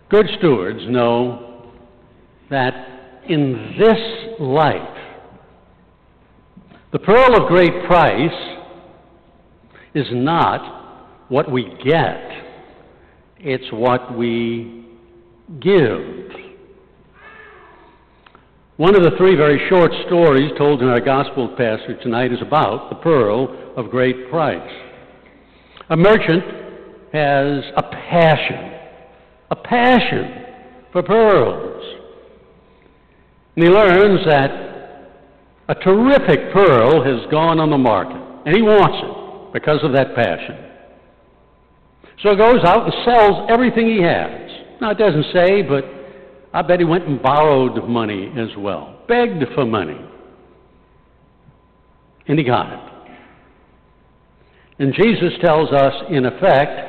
Good stewards know that in this life, the pearl of great price is not what we get, it's what we give. One of the three very short stories told in our gospel passage tonight is about the pearl of great price. A merchant has a passion for pearls. And he learns that a terrific pearl has gone on the market, and he wants it because of that passion. So he goes out and sells everything he has. Now, it doesn't say, but I bet he went and borrowed money as well, begged for money. And he got it. And Jesus tells us, in effect,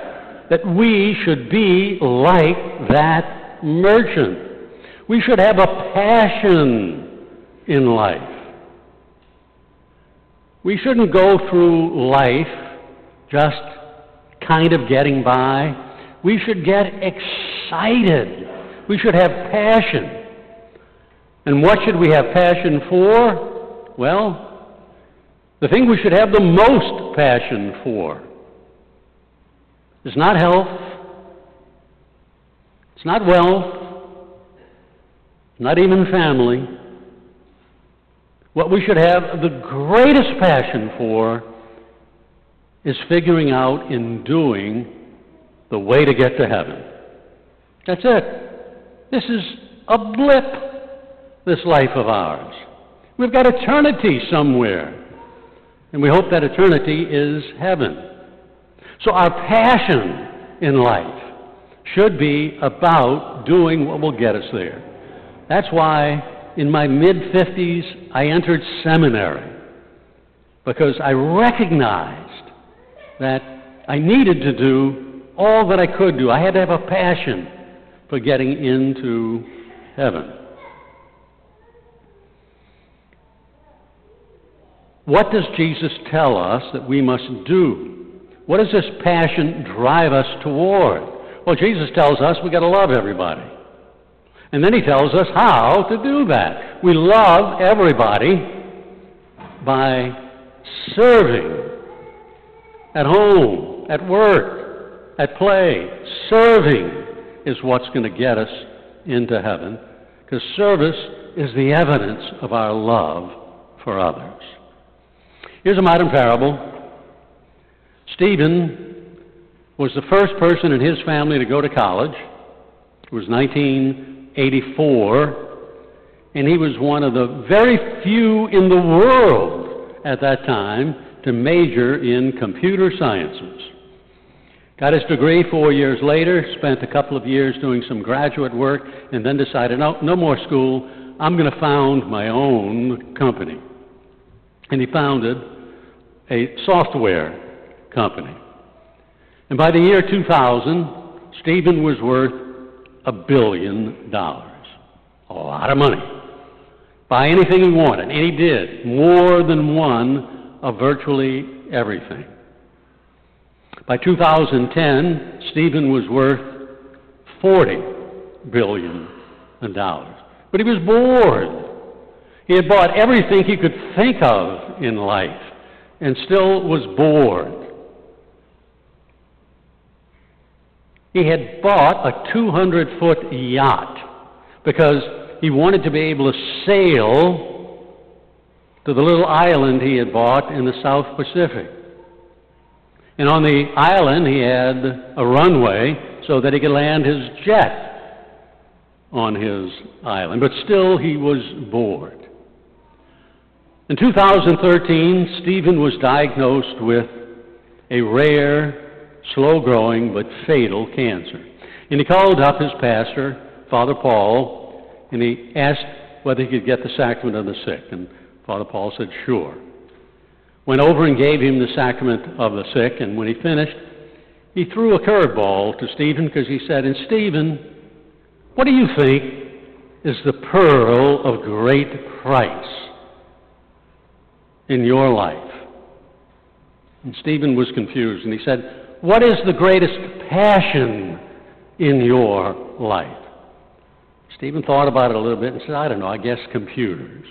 that we should be like that merchant. We should have a passion in life. We shouldn't go through life just kind of getting by. We should get excited. We should have passion. And what should we have passion for? Well, the thing we should have the most passion for is not health, it's not wealth, it's not even family. What we should have the greatest passion for is figuring out and doing the way to get to heaven. That's it. This is a blip, this life of ours. We've got eternity somewhere, and we hope that eternity is heaven. So our passion in life should be about doing what will get us there. That's why in my mid-50s I entered seminary, because I recognized that I needed to do all that I could do. I had to have a passion for getting into heaven. What does Jesus tell us that we must do? What does this passion drive us toward? Well, Jesus tells us we've got to love everybody. And then he tells us how to do that. We love everybody by serving at home, at work, at play. Serving is what's going to get us into heaven, because service is the evidence of our love for others. Here's a modern parable. Stephen was the first person in his family to go to college. It was 1984, and he was one of the very few in the world at that time to major in computer sciences. Got his degree 4 years later, spent a couple of years doing some graduate work, and then decided, no more school, I'm going to found my own company. And he founded a software company. And by the year 2000, Stephen was worth $1 billion. A lot of money. Buy anything he wanted, and he did. More than one of virtually everything. By 2010, Stephen was worth $40 billion. But he was bored. He had bought everything he could think of in life and still was bored. He had bought a 200-foot yacht because he wanted to be able to sail to the little island he had bought in the South Pacific. And on the island, he had a runway so that he could land his jet on his island. But still, he was bored. In 2013, Stephen was diagnosed with a rare, slow-growing, but fatal cancer. And he called up his pastor, Father Paul, and he asked whether he could get the sacrament of the sick. And Father Paul said, sure. Went over and gave him the sacrament of the sick, and when he finished, he threw a curveball to Stephen, because he said, and Stephen, what do you think is the pearl of great price in your life? And Stephen was confused, and he said, what is the greatest passion in your life? Stephen thought about it a little bit and said, I don't know, I guess computers.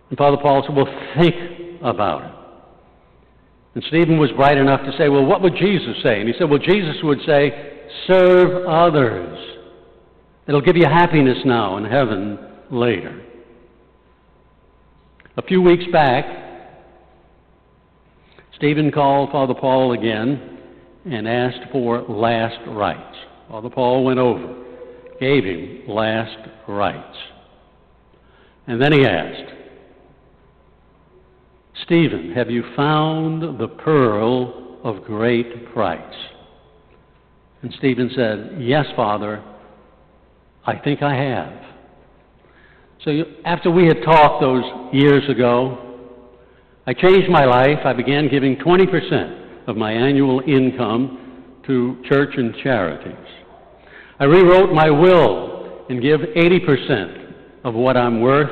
And Father Paul said, well, think about it. And Stephen was bright enough to say, well, what would Jesus say? And he said, well, Jesus would say, serve others. It'll give you happiness now and heaven later. A few weeks back, Stephen called Father Paul again and asked for last rites. Father Paul went over, gave him last rites. And then he asked, Stephen, have you found the pearl of great price? And Stephen said, yes, Father, I think I have. So after we had talked those years ago, I changed my life. I began giving 20% of my annual income to church and charities. I rewrote my will and give 80% of what I'm worth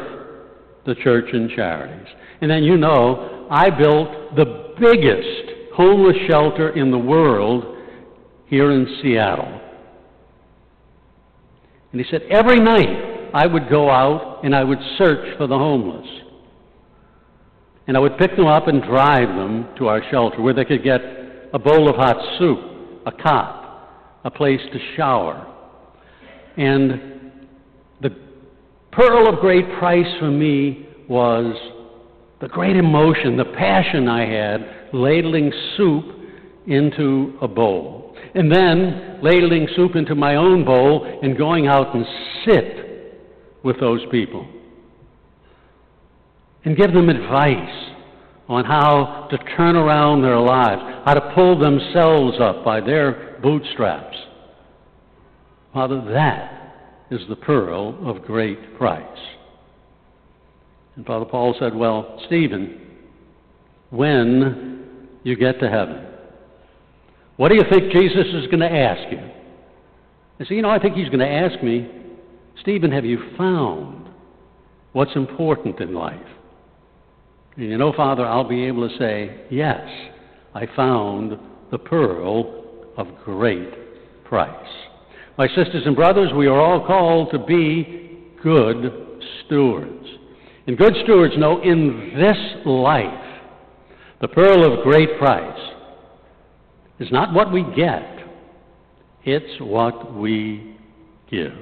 to church and charities. And then, you know, I built the biggest homeless shelter in the world here in Seattle. And he said, every night I would go out and I would search for the homeless. And I would pick them up and drive them to our shelter where they could get a bowl of hot soup, a cot, a place to shower. And the pearl of great price for me was the great emotion, the passion I had ladling soup into a bowl. And then ladling soup into my own bowl and going out and sit with those people and give them advice on how to turn around their lives, how to pull themselves up by their bootstraps. Father, that is the pearl of great price. And Father Paul said, well, Stephen, when you get to heaven, what do you think Jesus is going to ask you? I said, I think he's going to ask me, Stephen, have you found what's important in life? And Father, I'll be able to say, yes, I found the pearl of great price. My sisters and brothers, we are all called to be good stewards. And good stewards know in this life, the pearl of great price is not what we get, it's what we give.